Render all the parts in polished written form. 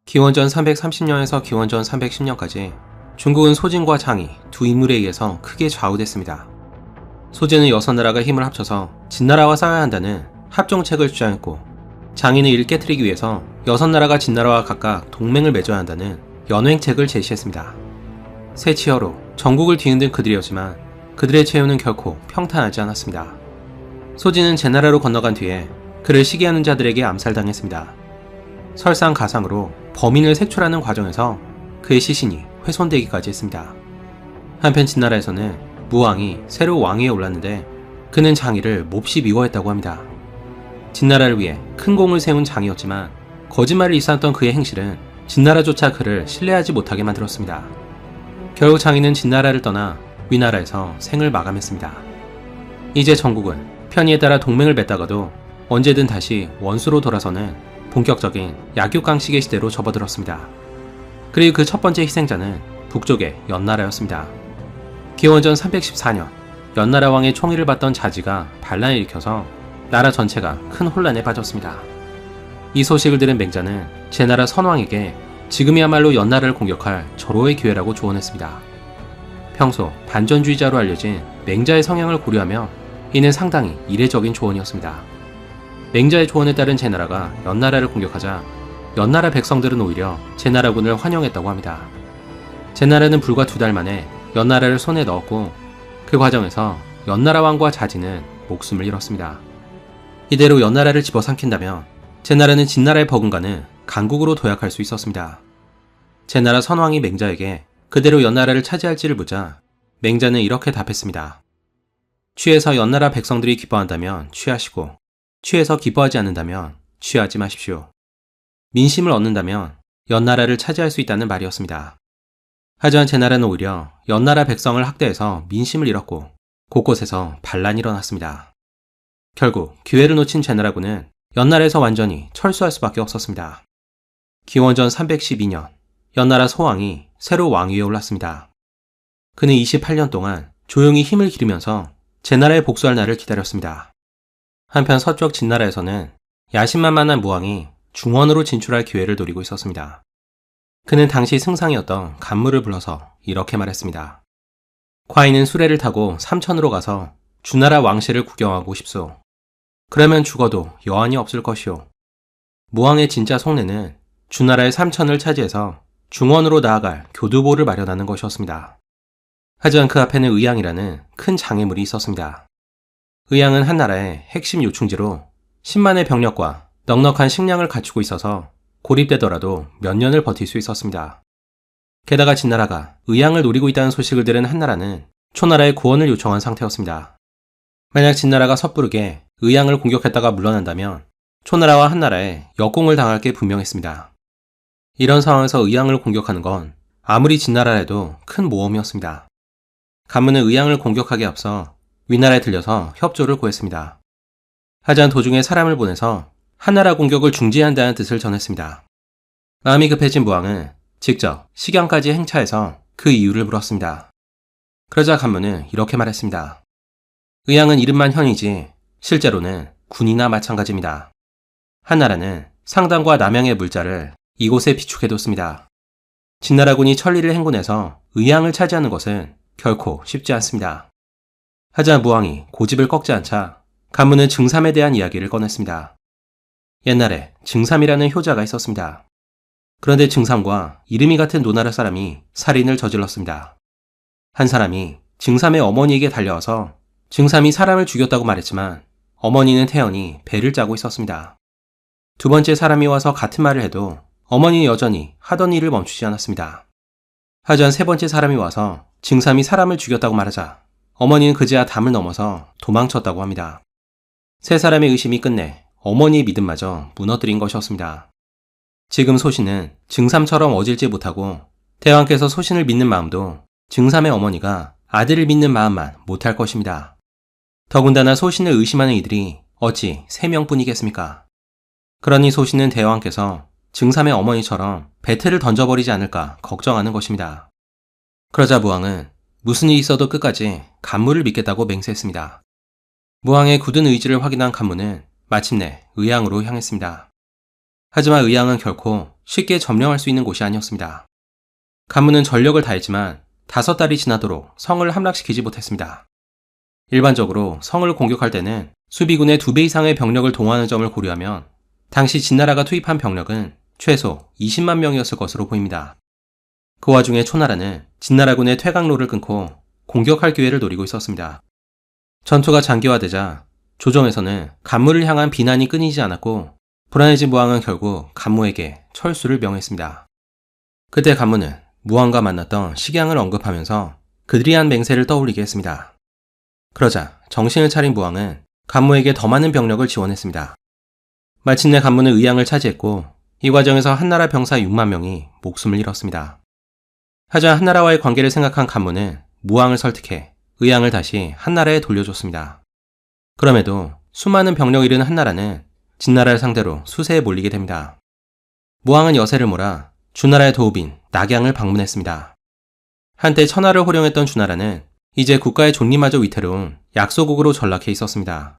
기원전 330년에서 기원전 310년까지 중국은 소진과 장이 두 인물에 의해서 크게 좌우됐습니다. 소진은 6나라가 힘을 합쳐서 진나라와 싸워야 한다는 합종책을 주장했고, 장인은 이를 깨트리기 위해서 6나라가 진나라와 각각 동맹을 맺어야 한다는 연횡책을 제시했습니다. 새 치어로 전국을 뒤흔든 그들이었지만 그들의 최후는 결코 평탄하지 않았습니다. 소진은 제나라로 건너간 뒤에 그를 시기하는 자들에게 암살당했습니다. 설상가상으로 범인을 색출하는 과정에서 그의 시신이 훼손되기까지 했습니다. 한편 진나라에서는 무왕이 새로 왕위에 올랐는데 그는 장이를 몹시 미워했다고 합니다. 진나라를 위해 큰 공을 세운 장이었지만 거짓말을 일삼았던 그의 행실은 진나라조차 그를 신뢰하지 못하게 만들었습니다. 결국 장인은 진나라를 떠나 위나라에서 생을 마감했습니다. 이제 전국은 편의에 따라 동맹을 맺다가도 언제든 다시 원수로 돌아서는 본격적인 약육강식의 시대로 접어들었습니다. 그리고 그 첫 번째 희생자는 북쪽의 연나라였습니다. 기원전 314년 연나라 왕의 총위를 받던 자지가 반란을 일으켜서 나라 전체가 큰 혼란에 빠졌습니다. 이 소식을 들은 맹자는 제나라 선왕에게 지금이야말로 연나라를 공격할 절호의 기회라고 조언했습니다. 평소 반전주의자로 알려진 맹자의 성향을 고려하며 이는 상당히 이례적인 조언이었습니다. 맹자의 조언에 따른 제나라가 연나라를 공격하자 연나라 백성들은 오히려 제나라군을 환영했다고 합니다. 제나라는 불과 2달 만에 연나라를 손에 넣었고, 그 과정에서 연나라 왕과 자지는 목숨을 잃었습니다. 이대로 연나라를 집어삼킨다면 제나라는 진나라의 버금가는 강국으로 도약할 수 있었습니다. 제나라 선왕이 맹자에게 그대로 연나라를 차지할지를 묻자 맹자는 이렇게 답했습니다. 취해서 연나라 백성들이 기뻐한다면 취하시고, 취해서 기뻐하지 않는다면 취하지 마십시오. 민심을 얻는다면 연나라를 차지할 수 있다는 말이었습니다. 하지만 제나라는 오히려 연나라 백성을 학대해서 민심을 잃었고 곳곳에서 반란이 일어났습니다. 결국 기회를 놓친 제나라군은 연나라에서 완전히 철수할 수밖에 없었습니다. 기원전 312년 연나라 소왕이 새로 왕위에 올랐습니다. 그는 28년 동안 조용히 힘을 기르면서 제나라에 복수할 날을 기다렸습니다. 한편 서쪽 진나라에서는 야심만만한 무왕이 중원으로 진출할 기회를 노리고 있었습니다. 그는 당시 승상이었던 간무를 불러서 이렇게 말했습니다. 과인은 수레를 타고 삼천으로 가서 주나라 왕실을 구경하고 싶소. 그러면 죽어도 여한이 없을 것이오. 무왕의 진짜 속내는 주나라의 삼천을 차지해서 중원으로 나아갈 교두보를 마련하는 것이었습니다. 하지만 그 앞에는 의양이라는 큰 장애물이 있었습니다. 의양은 한나라의 핵심 요충지로 10만의 병력과 넉넉한 식량을 갖추고 있어서 고립되더라도 몇 년을 버틸 수 있었습니다. 게다가 진나라가 의양을 노리고 있다는 소식을 들은 한나라는 초나라의 구원을 요청한 상태였습니다. 만약 진나라가 섣부르게 의양을 공격했다가 물러난다면 초나라와 한나라에 역공을 당할 게 분명했습니다. 이런 상황에서 의양을 공격하는 건 아무리 진나라라도 큰 모험이었습니다. 간무는 의양을 공격하기에 앞서 위나라에 들려서 협조를 구했습니다. 하지만 도중에 사람을 보내서 한나라 공격을 중지한다는 뜻을 전했습니다. 마음이 급해진 무왕은 직접 식양까지 행차해서 그 이유를 물었습니다. 그러자 간무는 이렇게 말했습니다. 의양은 이름만 현이지 실제로는 군이나 마찬가지입니다. 한나라는 상당과 남양의 물자를 이곳에 비축해뒀습니다. 진나라군이 천리를 행군해서 의양을 차지하는 것은 결코 쉽지 않습니다. 하지만 무왕이 고집을 꺾지 않자 간무는 증삼에 대한 이야기를 꺼냈습니다. 옛날에 증삼이라는 효자가 있었습니다. 그런데 증삼과 이름이 같은 노나라 사람이 살인을 저질렀습니다. 한 사람이 증삼의 어머니에게 달려와서 증삼이 사람을 죽였다고 말했지만 어머니는 태연히 배를 짜고 있었습니다. 두 번째 사람이 와서 같은 말을 해도 어머니는 여전히 하던 일을 멈추지 않았습니다. 하지만 세 번째 사람이 와서 증삼이 사람을 죽였다고 말하자 어머니는 그제야 담을 넘어서 도망쳤다고 합니다. 세 사람의 의심이 끝내 어머니의 믿음마저 무너뜨린 것이었습니다. 지금 소신은 증삼처럼 어질지 못하고 대왕께서 소신을 믿는 마음도 증삼의 어머니가 아들을 믿는 마음만 못할 것입니다. 더군다나 소신을 의심하는 이들이 어찌 3명뿐이겠습니까? 그러니 소신은 대왕께서 증삼의 어머니처럼 배틀을 던져버리지 않을까 걱정하는 것입니다. 그러자 무왕은 무슨 일이 있어도 끝까지 간무를 믿겠다고 맹세했습니다. 무왕의 굳은 의지를 확인한 간무는 마침내 의양으로 향했습니다. 하지만 의왕은 결코 쉽게 점령할 수 있는 곳이 아니었습니다. 간무는 전력을 다했지만 5달이 지나도록 성을 함락시키지 못했습니다. 일반적으로 성을 공격할 때는 수비군의 2배 이상의 병력을 동원하는 점을 고려하면 당시 진나라가 투입한 병력은 최소 20만 명이었을 것으로 보입니다. 그 와중에 초나라는 진나라군의 퇴각로를 끊고 공격할 기회를 노리고 있었습니다. 전투가 장기화되자 조정에서는 간무를 향한 비난이 끊이지 않았고 불안해진 무왕은 결국 간무에게 철수를 명했습니다. 그때 간무는 무왕과 만났던 식양을 언급하면서 그들이 한 맹세를 떠올리게 했습니다. 그러자 정신을 차린 무왕은 간무에게 더 많은 병력을 지원했습니다. 마침내 간무는 의왕을 차지했고 이 과정에서 한나라 병사 6만 명이 목숨을 잃었습니다. 하지만 한나라와의 관계를 생각한 간무는 무왕을 설득해 의왕을 다시 한나라에 돌려줬습니다. 그럼에도 수많은 병력을 잃은 한나라는 진나라를 상대로 수세에 몰리게 됩니다. 무왕은 여세를 몰아 주나라의 도읍인 낙양을 방문했습니다. 한때 천하를 호령했던 주나라는 이제 국가의 존립마저 위태로운 약소국으로 전락해 있었습니다.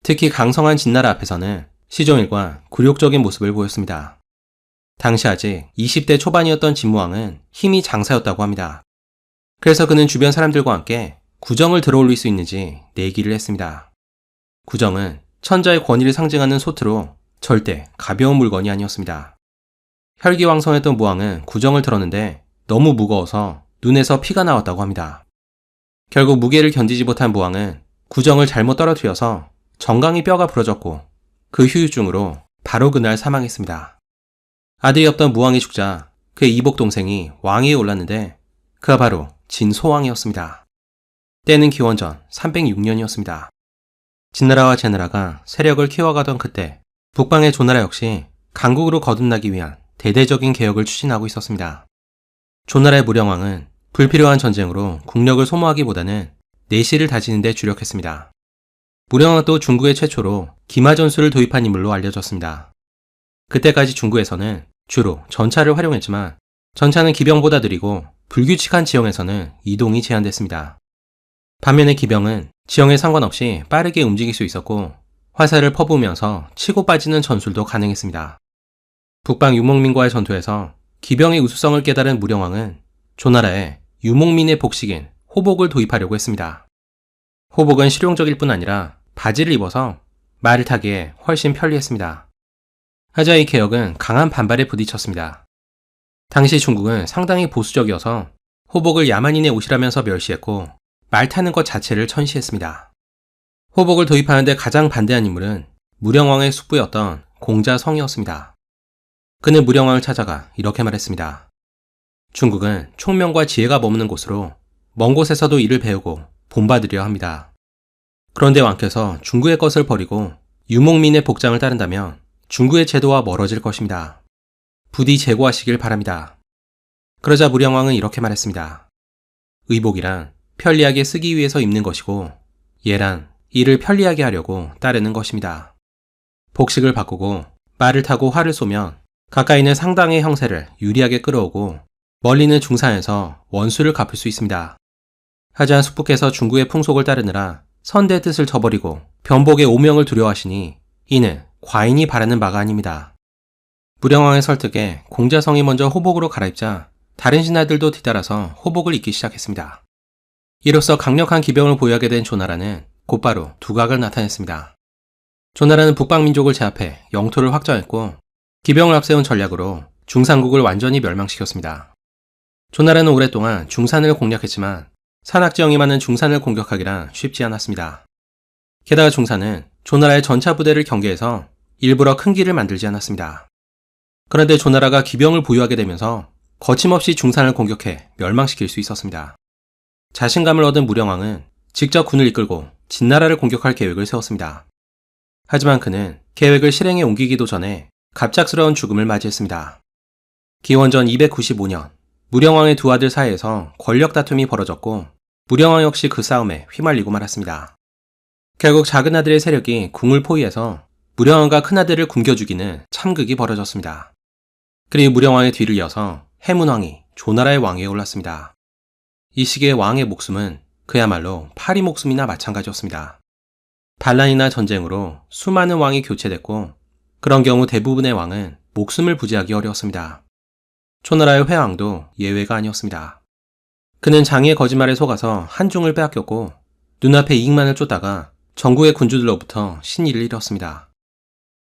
특히 강성한 진나라 앞에서는 시종일관 굴욕적인 모습을 보였습니다. 당시 아직 20대 초반이었던 진무왕은 힘이 장사였다고 합니다. 그래서 그는 주변 사람들과 함께 구정을 들어올릴 수 있는지 내기를 했습니다. 구정은 천자의 권위를 상징하는 소트로 절대 가벼운 물건이 아니었습니다. 혈기왕성했던 무왕은 구정을 들었는데 너무 무거워서 눈에서 피가 나왔다고 합니다. 결국 무게를 견디지 못한 무왕은 구정을 잘못 떨어뜨려서 정강이 뼈가 부러졌고 그 후유증으로 바로 그날 사망했습니다. 아들이 없던 무왕이 죽자 그의 이복 동생이 왕위에 올랐는데 그가 바로 진소왕이었습니다. 때는 기원전 306년이었습니다. 진나라와 제나라가 세력을 키워가던 그때 북방의 조나라 역시 강국으로 거듭나기 위한 대대적인 개혁을 추진하고 있었습니다. 조나라의 무령왕은 불필요한 전쟁으로 국력을 소모하기보다는 내실을 다지는 데 주력했습니다. 무령왕은 또 중국의 최초로 기마전술을 도입한 인물로 알려졌습니다. 그때까지 중국에서는 주로 전차를 활용했지만 전차는 기병보다 느리고 불규칙한 지형에서는 이동이 제한됐습니다. 반면에 기병은 지형에 상관없이 빠르게 움직일 수 있었고 화살을 퍼부으면서 치고 빠지는 전술도 가능했습니다. 북방 유목민과의 전투에서 기병의 우수성을 깨달은 무령왕은 조나라에 유목민의 복식인 호복을 도입하려고 했습니다. 호복은 실용적일 뿐 아니라 바지를 입어서 말을 타기에 훨씬 편리했습니다. 하지만 이 개혁은 강한 반발에 부딪혔습니다. 당시 중국은 상당히 보수적이어서 호복을 야만인의 옷이라면서 멸시했고 말 타는 것 자체를 천시했습니다. 호복을 도입하는데 가장 반대한 인물은 무령왕의 숙부였던 공자성이었습니다. 그는 무령왕을 찾아가 이렇게 말했습니다. 중국은 총명과 지혜가 머무는 곳으로 먼 곳에서도 이를 배우고 본받으려 합니다. 그런데 왕께서 중국의 것을 버리고 유목민의 복장을 따른다면 중국의 제도와 멀어질 것입니다. 부디 제고하시길 바랍니다. 그러자 무령왕은 이렇게 말했습니다. 의복이란 편리하게 쓰기 위해서 입는 것이고 예란 이를 편리하게 하려고 따르는 것입니다. 복식을 바꾸고 말을 타고 활을 쏘면 가까이 있는 상당의 형세를 유리하게 끌어오고 멀리는 중산에서 원수를 갚을 수 있습니다. 하지만 숙부께서 중국의 풍속을 따르느라 선대의 뜻을 저버리고 변복의 오명을 두려워하시니 이는 과인이 바라는 바가 아닙니다. 무령왕의 설득에 공자성이 먼저 호복으로 갈아입자 다른 신하들도 뒤따라서 호복을 입기 시작했습니다. 이로써 강력한 기병을 보유하게 된 조나라는 곧바로 두각을 나타냈습니다. 조나라는 북방민족을 제압해 영토를 확장했고 기병을 앞세운 전략으로 중산국을 완전히 멸망시켰습니다. 조나라는 오랫동안 중산을 공략했지만 산악지형이 많은 중산을 공격하기란 쉽지 않았습니다. 게다가 중산은 조나라의 전차 부대를 경계해서 일부러 큰 길을 만들지 않았습니다. 그런데 조나라가 기병을 보유하게 되면서 거침없이 중산을 공격해 멸망시킬 수 있었습니다. 자신감을 얻은 무령왕은 직접 군을 이끌고 진나라를 공격할 계획을 세웠습니다. 하지만 그는 계획을 실행에 옮기기도 전에 갑작스러운 죽음을 맞이했습니다. 기원전 295년 무령왕의 두 아들 사이에서 권력 다툼이 벌어졌고 무령왕 역시 그 싸움에 휘말리고 말았습니다. 결국 작은 아들의 세력이 궁을 포위해서 무령왕과 큰아들을 굶겨 죽이는 참극이 벌어졌습니다. 그리고 무령왕의 뒤를 이어서 해문왕이 조나라의 왕위에 올랐습니다. 이 시기의 왕의 목숨은 그야말로 파리 목숨이나 마찬가지였습니다. 반란이나 전쟁으로 수많은 왕이 교체됐고 그런 경우 대부분의 왕은 목숨을 부지하기 어려웠습니다. 초나라의 회왕도 예외가 아니었습니다. 그는 장의의 거짓말에 속아서 한중을 빼앗겼고 눈앞의 이익만을 쫓다가 전국의 군주들로부터 신의를 잃었습니다.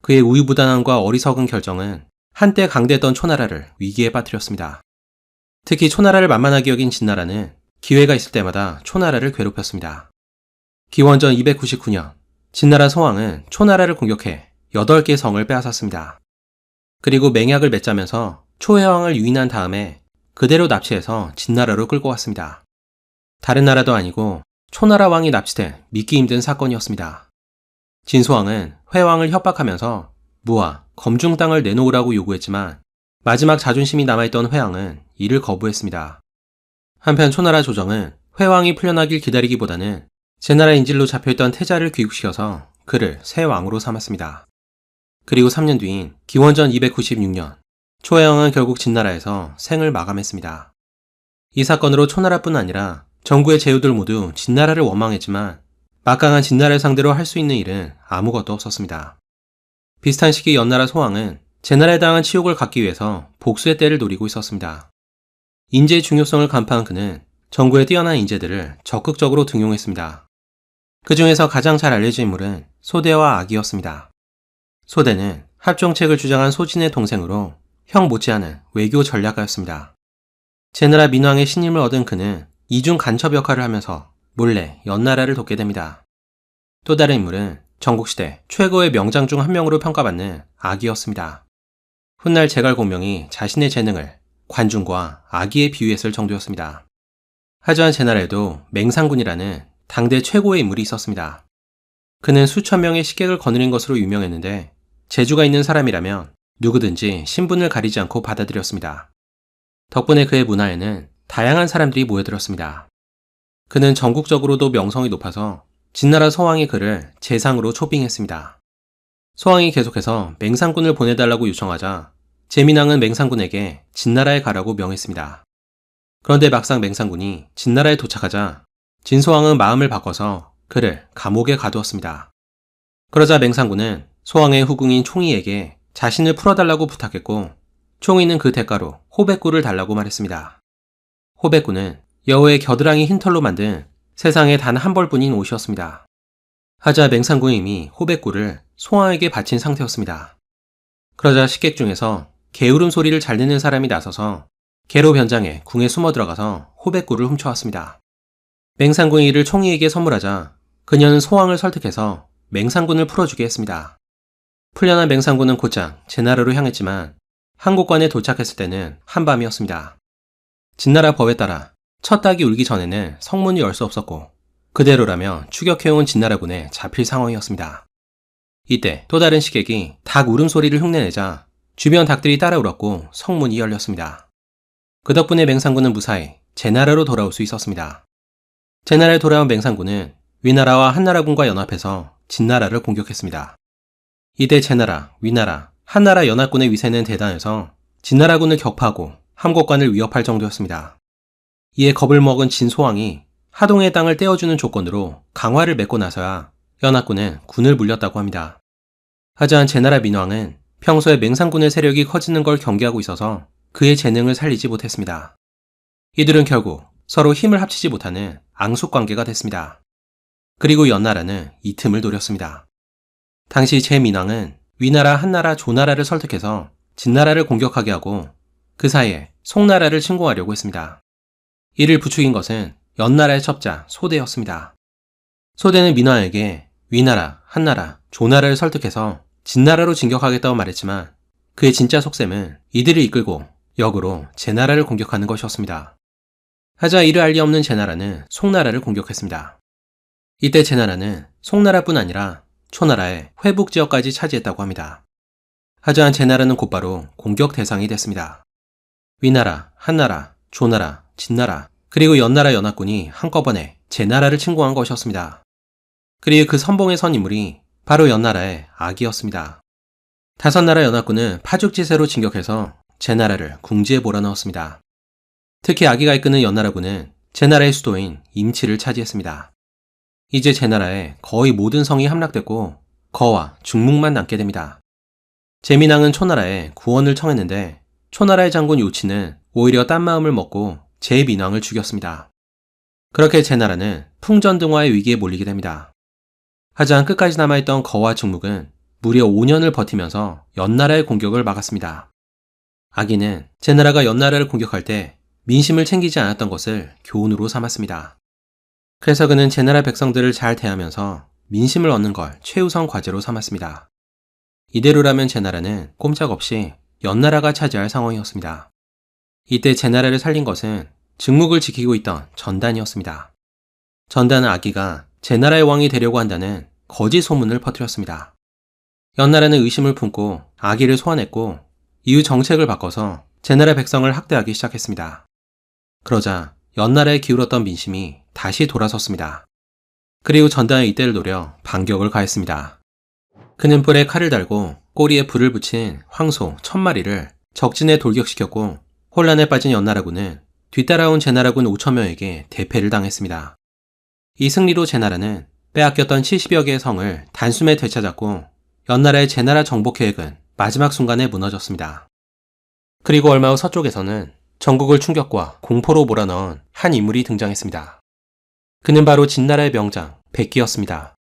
그의 우유부단함과 어리석은 결정은 한때 강대했던 초나라를 위기에 빠뜨렸습니다. 특히 초나라를 만만하게 여긴 진나라는 기회가 있을 때마다 초나라를 괴롭혔습니다. 기원전 299년 진나라 소왕은 초나라를 공격해 8개 성을 빼앗았습니다. 그리고 맹약을 맺자면서 초해왕을 유인한 다음에 그대로 납치해서 진나라로 끌고 왔습니다. 다른 나라도 아니고 초나라 왕이 납치된 믿기 힘든 사건이었습니다. 진소왕은 회왕을 협박하면서 무와 검중 땅을 내놓으라고 요구했지만 마지막 자존심이 남아있던 회왕은 이를 거부했습니다. 한편 초나라 조정은 회왕이 풀려나길 기다리기보다는 제나라 인질로 잡혀있던 태자를 귀국시켜서 그를 새 왕으로 삼았습니다. 그리고 3년 뒤인 기원전 296년 초해왕은 결국 진나라에서 생을 마감했습니다. 이 사건으로 초나라뿐 아니라 전국의 제후들 모두 진나라를 원망했지만 막강한 진나라를 상대로 할 수 있는 일은 아무것도 없었습니다. 비슷한 시기 연나라 소왕은 제나라에 당한 치욕을 갚기 위해서 복수의 때를 노리고 있었습니다. 인재의 중요성을 간파한 그는 전국의 뛰어난 인재들을 적극적으로 등용했습니다. 그 중에서 가장 잘 알려진 인물은 소대와 악이었습니다. 소대는 합정책을 주장한 소진의 동생으로 형 못지않은 외교 전략가였습니다. 제나라 민왕의 신임을 얻은 그는 이중 간첩 역할을 하면서 몰래 연나라를 돕게 됩니다. 또 다른 인물은 전국시대 최고의 명장 중 한 명으로 평가받는 악이었습니다. 훗날 제갈공명이 자신의 재능을 관중과 아기에 비유했을 정도였습니다. 하지만 제나라에도 맹상군이라는 당대 최고의 인물이 있었습니다. 그는 수천 명의 식객을 거느린 것으로 유명했는데 재주가 있는 사람이라면 누구든지 신분을 가리지 않고 받아들였습니다. 덕분에 그의 문화에는 다양한 사람들이 모여들었습니다. 그는 전국적으로도 명성이 높아서 진나라 소왕이 그를 재상으로 초빙했습니다. 소왕이 계속해서 맹상군을 보내달라고 요청하자 제민왕은 맹상군에게 진나라에 가라고 명했습니다. 그런데 막상 맹상군이 진나라에 도착하자 진소왕은 마음을 바꿔서 그를 감옥에 가두었습니다. 그러자 맹상군은 소왕의 후궁인 총이에게 자신을 풀어달라고 부탁했고 총이는 그 대가로 호백구를 달라고 말했습니다. 호백구는 여우의 겨드랑이 흰 털로 만든 세상에 단 한 벌뿐인 옷이었습니다. 하자 맹상군은 이미 호백구를 소왕에게 바친 상태였습니다. 그러자 식객 중에서 게으름 소리를 잘 내는 사람이 나서서 개로 변장해 궁에 숨어 들어가서 호백구를 훔쳐왔습니다. 맹상군이 이를 총이에게 선물하자 그녀는 소왕을 설득해서 맹상군을 풀어주게 했습니다. 풀려난 맹상군은 곧장 제나라로 향했지만 한국관에 도착했을 때는 한밤이었습니다. 진나라 법에 따라 첫 닭이 울기 전에는 성문을 열 수 없었고 그대로라면 추격해온 진나라군에 잡힐 상황이었습니다. 이때 또 다른 식객이 닭 울음소리를 흉내내자 주변 닭들이 따라 울었고 성문이 열렸습니다. 그 덕분에 맹상군은 무사히 제나라로 돌아올 수 있었습니다. 제나라에 돌아온 맹상군은 위나라와 한나라군과 연합해서 진나라를 공격했습니다. 이때 제나라, 위나라, 한나라 연합군의 위세는 대단해서 진나라군을 격파하고 함곡관을 위협할 정도였습니다. 이에 겁을 먹은 진소왕이 하동의 땅을 떼어주는 조건으로 강화를 맺고 나서야 연합군은 군을 물렸다고 합니다. 하지만 제나라 민왕은 평소에 맹상군의 세력이 커지는 걸 경계하고 있어서 그의 재능을 살리지 못했습니다. 이들은 결국 서로 힘을 합치지 못하는 앙숙관계가 됐습니다. 그리고 연나라는 이 틈을 노렸습니다. 당시 제민왕은 위나라, 한나라, 조나라를 설득해서 진나라를 공격하게 하고 그 사이에 송나라를 침공하려고 했습니다. 이를 부추긴 것은 연나라의 첩자 소대였습니다. 소대는 민왕에게 위나라, 한나라, 조나라를 설득해서 진나라로 진격하겠다고 말했지만 그의 진짜 속셈은 이들을 이끌고 역으로 제나라를 공격하는 것이었습니다. 하자 이를 알 리 없는 제나라는 송나라를 공격했습니다. 이때 제나라는 송나라뿐 아니라 초나라의 회북 지역까지 차지했다고 합니다. 하지만 제나라는 곧바로 공격 대상이 됐습니다. 위나라, 한나라, 조나라, 진나라, 그리고 연나라 연합군이 한꺼번에 제나라를 침공한 것이었습니다. 그리고 그 선봉에 선 인물이 바로 연나라의 악이었습니다. 5나라 연합군은 파죽지세로 진격해서 제나라를 궁지에 몰아넣었습니다. 특히 악이가 이끄는 연나라군은 제나라의 수도인 임치를 차지했습니다. 이제 제나라의 거의 모든 성이 함락됐고 거와 중문만 남게 됩니다. 제민왕은 초나라에 구원을 청했는데 초나라의 장군 요치는 오히려 딴 마음을 먹고 제민왕을 죽였습니다. 그렇게 제나라는 풍전등화의 위기에 몰리게 됩니다. 하지만 끝까지 남아있던 거와 증묵은 무려 5년을 버티면서 연나라의 공격을 막았습니다. 아기는 제나라가 연나라를 공격할 때 민심을 챙기지 않았던 것을 교훈으로 삼았습니다. 그래서 그는 제나라 백성들을 잘 대하면서 민심을 얻는 걸 최우선 과제로 삼았습니다. 이대로라면 제나라는 꼼짝없이 연나라가 차지할 상황이었습니다. 이때 제나라를 살린 것은 증묵을 지키고 있던 전단이었습니다. 전단은 아기가 제나라의 왕이 되려고 한다는 거짓 소문을 퍼뜨렸습니다. 연나라는 의심을 품고 아기를 소환했고 이후 정책을 바꿔서 제나라 백성을 학대하기 시작했습니다. 그러자 연나라에 기울었던 민심이 다시 돌아섰습니다. 그리고 전단은 이때를 노려 반격을 가했습니다. 그는 뿔에 칼을 달고 꼬리에 불을 붙인 황소 1000마리를 적진에 돌격시켰고 혼란에 빠진 연나라군은 뒤따라온 제나라군 5,000명에게 대패를 당했습니다. 이 승리로 제나라는 빼앗겼던 70여 개의 성을 단숨에 되찾았고 연나라의 제나라 정복 계획은 마지막 순간에 무너졌습니다. 그리고 얼마 후 서쪽에서는 전국을 충격과 공포로 몰아넣은 한 인물이 등장했습니다. 그는 바로 진나라의 명장 백기였습니다.